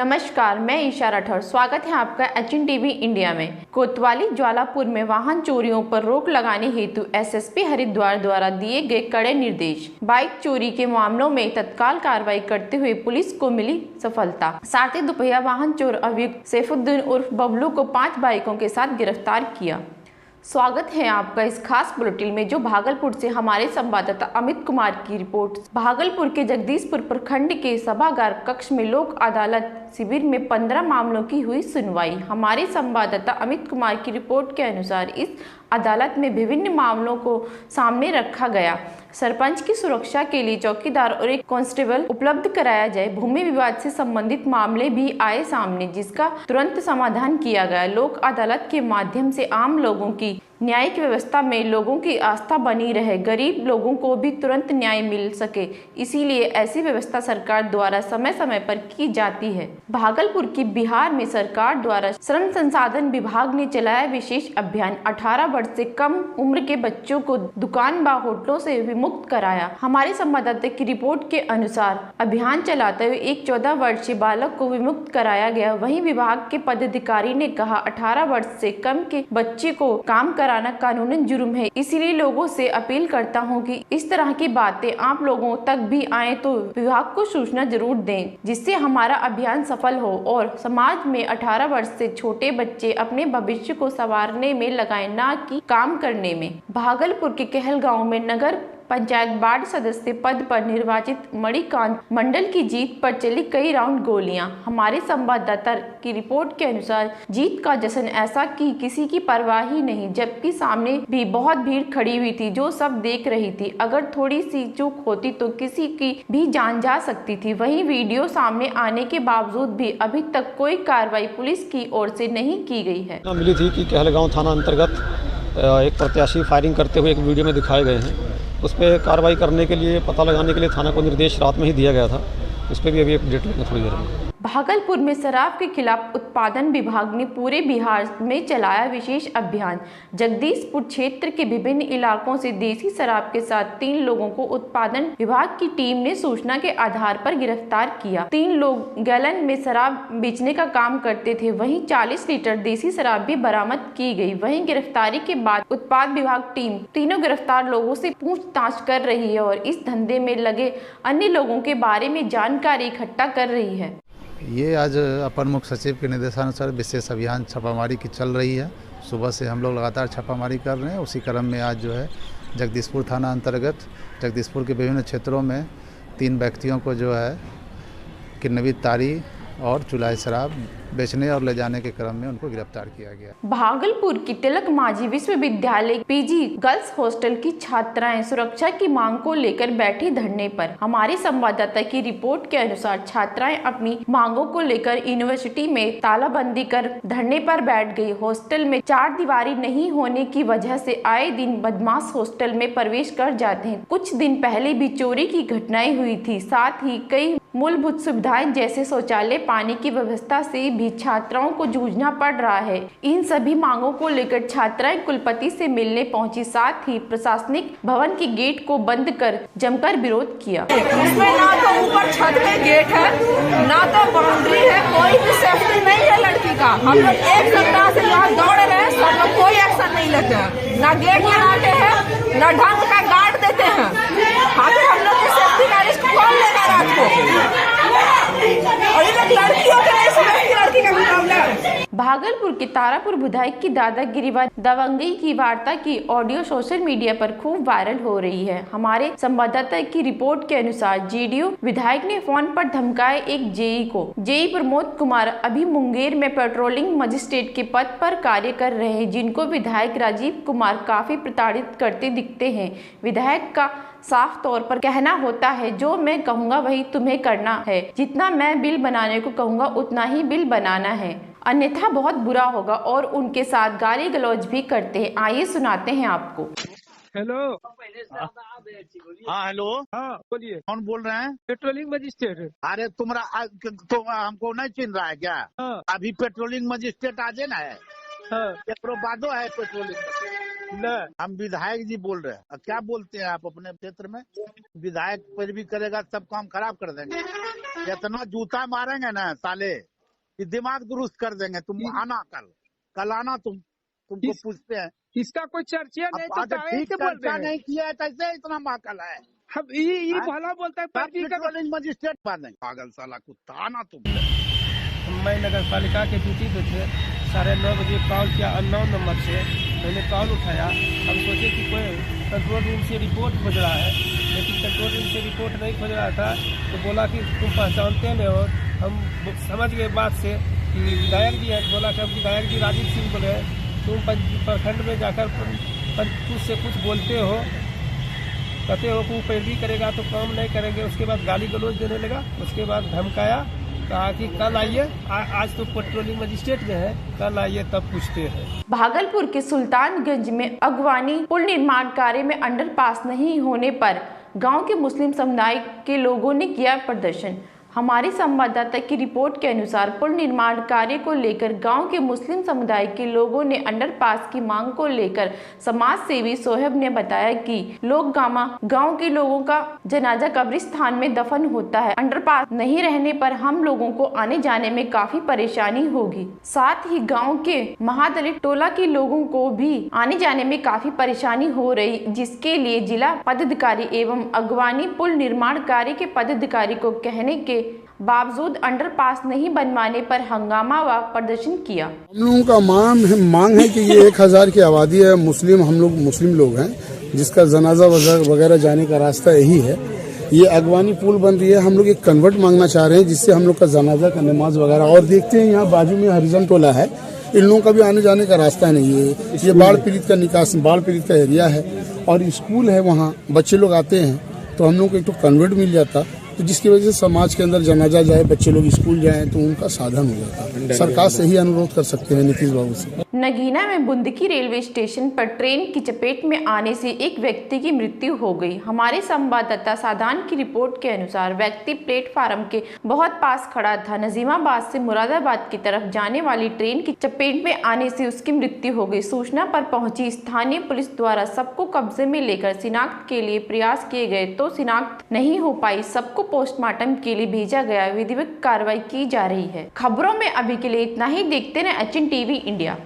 नमस्कार, मैं ईशा राठौर। स्वागत है आपका एचएन टीवी इंडिया में। कोतवाली ज्वालापुर में वाहन चोरियों पर रोक लगाने हेतु एसएसपी हरिद्वार द्वारा दिए गए कड़े निर्देश। बाइक चोरी के मामलों में तत्काल कार्रवाई करते हुए पुलिस को मिली सफलता। साथ ही दोपहिया वाहन चोर अभियुक्त सैफुद्दीन उर्फ बबलू को 5 बाइकों के साथ गिरफ्तार किया। स्वागत है आपका इस खास बुलेटिन में, जो भागलपुर से हमारे संवाददाता अमित कुमार की रिपोर्ट। भागलपुर के जगदीशपुर प्रखंड के सभागार कक्ष में लोक अदालत शिविर में 15 मामलों की हुई सुनवाई। हमारे संवाददाता अमित कुमार की रिपोर्ट के अनुसार इस अदालत में विभिन्न मामलों को सामने रखा गया। सरपंच की सुरक्षा के लिए चौकीदार और एक कांस्टेबल उपलब्ध कराया जाए। भूमि विवाद से संबंधित मामले भी आए सामने, जिसका तुरंत समाधान किया गया। लोक अदालत के माध्यम से आम लोगों की न्यायिक व्यवस्था में लोगों की आस्था बनी रहे, गरीब लोगों को भी तुरंत न्याय मिल सके, इसीलिए ऐसी व्यवस्था सरकार द्वारा समय समय पर की जाती है। भागलपुर की बिहार में सरकार द्वारा श्रम संसाधन विभाग ने चलाया विशेष अभियान। 18 वर्ष से कम उम्र के बच्चों को दुकान व होटलों से विमुक्त कराया। हमारे संवाददाता की रिपोर्ट के अनुसार अभियान चलाते हुए एक 14 वर्षीय बालक को विमुक्त कराया गया। वहीं विभाग के पदाधिकारी ने कहा, 18 वर्ष से कम के बच्चे को काम कराना कानूनन जुर्म है। इसीलिए लोगों से अपील करता हूं कि इस तरह की बातें आप लोगों तक भी आए तो विभाग को सूचना जरूर दें, जिससे हमारा अभियान सफल हो और समाज में 18 वर्ष से छोटे बच्चे अपने भविष्य को संवारने में लगाए, ना कि काम करने में। भागलपुर के कहलगांव में नगर पंचायत वार्ड सदस्य पद पर निर्वाचित मणिकांत मंडल की जीत पर चली कई राउंड गोलियां। हमारे संवाददाता की रिपोर्ट के अनुसार जीत का जश्न ऐसा कि किसी की परवाह ही नहीं, जबकि सामने भी बहुत भीड़ खड़ी हुई थी जो सब देख रही थी। अगर थोड़ी सी चूक होती तो किसी की भी जान जा सकती थी। वहीं वीडियो सामने आने के बावजूद भी अभी तक कोई कार्रवाई पुलिस की ओर से नहीं की गई है। मिली थी कि कहलगांव थाना अंतर्गत एक प्रत्याशी फायरिंग करते हुए एक वीडियो में दिखाए गए हैं। उस पर कार्रवाई करने के लिए, पता लगाने के लिए थाना को निर्देश रात में ही दिया गया था। उस पर भी अभी अपडेट लेंगे थोड़ी देर में। भागलपुर में शराब के खिलाफ उत्पादन विभाग ने पूरे बिहार में चलाया विशेष अभियान। जगदीशपुर क्षेत्र के विभिन्न इलाकों से देसी शराब के साथ 3 लोगों को उत्पादन विभाग की टीम ने सूचना के आधार पर गिरफ्तार किया। 3 लोग गैलन में शराब बेचने का काम करते थे। वहीं 40 लीटर देसी शराब भी बरामद की गई। वहीं गिरफ्तारी के बाद उत्पाद विभाग टीम तीनों गिरफ्तार लोगों से पूछताछ कर रही है और इस धंधे में लगे अन्य लोगों के बारे में जानकारी इकट्ठा कर रही है। ये आज अपर मुख्य सचिव के निर्देशानुसार विशेष अभियान छापामारी की चल रही है। सुबह से हम लोग लगातार छापामारी कर रहे हैं। उसी क्रम में आज जो है जगदीशपुर थाना अंतर्गत जगदीशपुर के विभिन्न क्षेत्रों में 3 व्यक्तियों को जो है किन्नवी तारी और चुलाई शराब बेचने और ले जाने के क्रम में उनको गिरफ्तार किया गया। भागलपुर की तिलक मांझी विश्वविद्यालय पीजी गर्ल्स हॉस्टल की छात्राएं सुरक्षा की मांग को लेकर बैठी धरने पर। हमारे संवाददाता की रिपोर्ट के अनुसार छात्राएं अपनी मांगों को लेकर यूनिवर्सिटी में तालाबंदी कर धरने पर बैठ गई। हॉस्टल में 4 दीवारी नहीं होने की वजह से आए दिन बदमाश हॉस्टल में प्रवेश कर जाते हैं। कुछ दिन पहले भी चोरी की घटनाएं हुई थी। साथ ही कई मूलभूत सुविधाएं जैसे शौचालय, पानी की व्यवस्था से भी छात्राओं को जूझना पड़ रहा है। इन सभी मांगों को लेकर छात्राएं कुलपति से मिलने पहुंची। साथ ही प्रशासनिक भवन के गेट को बंद कर जमकर विरोध किया। इसमें ना तो ऊपर छत पे गेट है, ना तो बाउंड्री है, कोई भी सेफ्टी नहीं है लड़की का। हम लोग एक सप्ताह से यहाँ दौड़ रहे हैं, सब लोग कोई एक्शन नहीं लेते हैं। ना गेट बनाते हैं, ना ढंग का गार्ड देते हैं। आखिर हम लोग की सेफ्टी का रिस्क कौन लेगा रात को? और ये लोग लड़कियों के नहीं समझती लड़की का मुकाबला। भागलपुर के तारापुर विधायक की दादागिरी व दबंगई की वार्ता की ऑडियो सोशल मीडिया पर खूब वायरल हो रही है। हमारे संवाददाता की रिपोर्ट के अनुसार जेडीयू विधायक ने फोन पर धमकाए एक जेई को। जेई प्रमोद कुमार अभी मुंगेर में पेट्रोलिंग मजिस्ट्रेट के पद पर कार्य कर रहे हैं, जिनको विधायक राजीव कुमार काफी प्रताड़ित करते दिखते हैं। विधायक का साफ तौर पर कहना होता है, जो मैं कहूँगा वही तुम्हें करना है, जितना मैं बिल बनाने को कहूँगा उतना ही बिल बनाना है, अन्यथा बहुत बुरा होगा। और उनके साथ गाली गलौज भी करते हैं। आइए सुनाते हैं आपको। हेलो। हाँ हेलो। हाँ बोलिए, कौन बोल रहे हैं? Patrolling magistrate. अरे तुम हमको नहीं चिन्ह रहा है क्या? हाँ। अभी पेट्रोलिंग मजिस्ट्रेट आज ना है। हाँ। बादो है पेट्रोलिंग। हम विधायक जी बोल रहे हैं। क्या बोलते हैं आप अपने क्षेत्र में? विधायक पर भी करेगा सब काम खराब कर देंगे। इतना जूता मारेंगे ना साले। कि दिमाग दुरुस्त कर देंगे। तुम आना कल आना, तुमको पूछते हैं। इसका कोई चर्चा नहीं तो काहे ठीक से बोल चर्चा रहे हैं? नहीं किया है, कैसे इतना माकल है? हम ये भला बोलता है पार्टी का। पेट्रोलिंग मजिस्ट्रेट बांधेंगे, पागल साला कुत्ता। आना तुम। मैं नगर पालिका के ड्यूटी पे थे, 9:30 बजे कॉल किया अननोन नंबर से। मैंने कॉल उठाया, हम सोचे कि कोई कंट्रोल रूम से रिपोर्ट खोज रहा है, लेकिन कंट्रोल रूम से रिपोर्ट नहीं खोज रहा था। तो बोला कि तुम पहचानते नहीं हो। हम समझ गए बात से कि विधायक जी है। बोला कि हम विधायक जी राजीव सिंह बोले, तुम प्रखंड में जाकर कुछ से कुछ बोलते हो, कहते हो कि पैरवी करेगा तो काम नहीं करेंगे। उसके बाद गाली गलौज देने लगा, उसके बाद धमकाया, कहा कि कल आइए, आज तो पेट्रोलिंग मजिस्ट्रेट में है, कल आइए तब पूछते हैं। भागलपुर के सुल्तानगंज में अगवानी पुल निर्माण कार्य में अंडरपास नहीं होने पर गांव के मुस्लिम समुदाय के लोगों ने किया प्रदर्शन। हमारे संवाददाता की रिपोर्ट के अनुसार पुल निर्माण कार्य को लेकर गांव के मुस्लिम समुदाय के लोगों ने अंडरपास की मांग को लेकर समाज सेवी सोहेब ने बताया कि गांव के लोगों का जनाजा कब्रिस्तान में दफन होता है। अंडरपास नहीं रहने पर हम लोगों को आने जाने में काफी परेशानी होगी। साथ ही गाँव के महादलित टोला के लोगों को भी आने जाने में काफी परेशानी हो रही, जिसके लिए जिला पदाधिकारी एवं अगवानी पुल निर्माण कार्य के पदाधिकारी को कहने के बावजूद अंडरपास नहीं बनवाने पर हंगामा व प्रदर्शन किया। हम लोगों का मांग है कि ये 1000 की आबादी है, हम लोग मुस्लिम लोग हैं, जिसका जनाजा वगैरह जाने का रास्ता यही है। ये अगवानी पुल बन रही है, हम लोग एक कन्वर्ट मांगना चाह रहे हैं, जिससे हम लोग का जनाजा का नमाज वगैरह। और देखते हैं यहाँ बाजू में हरिजन टोला है, इन लोगों का भी आने जाने का रास्ता नहीं है। ये बाढ़ पीड़ित का एरिया है और स्कूल है, वहाँ बच्चे लोग आते हैं, तो हम लोग को एक तो कन्वर्ट मिल जाता, तो जिसकी वजह से समाज के अंदर जनाजा जाए, बच्चे लोग स्कूल जाएं, तो उनका साधन हो जाता। सरकार से ही अनुरोध कर सकते हैं नीतीश बाबू से। नगीना में बुंदकी रेलवे स्टेशन पर ट्रेन की चपेट में आने से एक व्यक्ति की मृत्यु हो गई। हमारे संवाददाता सादान की रिपोर्ट के अनुसार व्यक्ति प्लेटफार्म के बहुत पास खड़ा था। नजीमाबाद से मुरादाबाद की तरफ जाने वाली ट्रेन की चपेट में आने से उसकी मृत्यु हो गई। सूचना पर पहुंची स्थानीय पुलिस द्वारा सबको कब्जे में लेकर शिनाख्त के लिए प्रयास किए गए, तो शिनाख्त नहीं हो पाई। सबको पोस्टमार्टम के लिए भेजा गया। विधिवत कार्रवाई की जा रही है। खबरों में अभी के लिए इतना ही। देखते रहे एचएन टीवी इंडिया।